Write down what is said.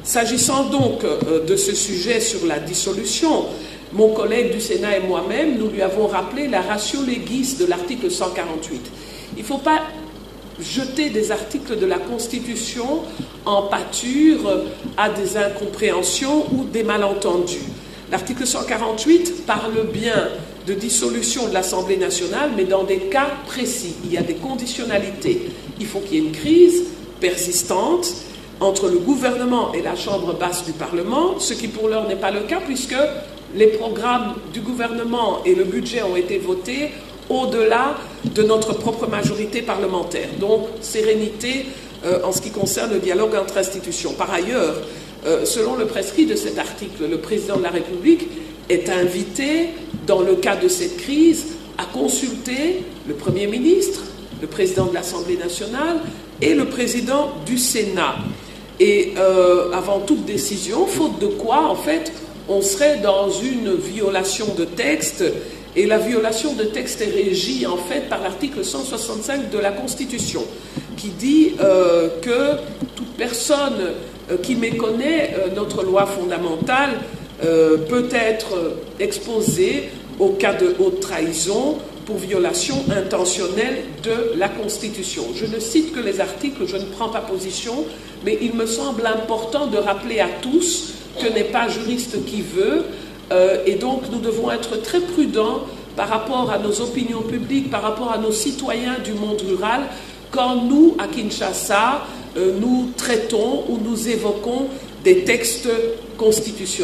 S'agissant donc de ce sujet sur la dissolution, mon collègue du Sénat et moi-même, nous lui avons rappelé la ratio legis de l'article 148. Il ne faut pas jeter des articles de la Constitution en pâture à des incompréhensions ou des malentendus. L'article 148 parle bien de dissolution de l'Assemblée nationale, mais dans des cas précis. Il y a des conditionnalités. Il faut qu'il y ait une crise persistante entre le gouvernement et la Chambre basse du Parlement, ce qui pour l'heure n'est pas le cas puisque les programmes du gouvernement et le budget ont été votés au-delà de notre propre majorité parlementaire. Donc, sérénité en ce qui concerne le dialogue entre institutions. Par ailleurs, selon le prescrit de cet article, le président de la République est invité, dans le cas de cette crise, à consulter le Premier ministre, le président de l'Assemblée nationale et le président du Sénat. Et avant toute décision, faute de quoi, en fait, on serait dans une violation de texte. Et la violation de texte est régie, en fait, par l'article 165 de la Constitution, qui dit que toute personne qui méconnaît notre loi fondamentale peut être exposée au cas de haute trahison pour violation intentionnelle de la Constitution. Je ne cite que les articles, je ne prends pas position, mais il me semble important de rappeler à tous que n'est pas juriste qui veut, et donc nous devons être très prudents par rapport à nos opinions publiques, par rapport à nos citoyens du monde rural, quand nous, à Kinshasa, nous traitons ou nous évoquons des textes constitutionnels.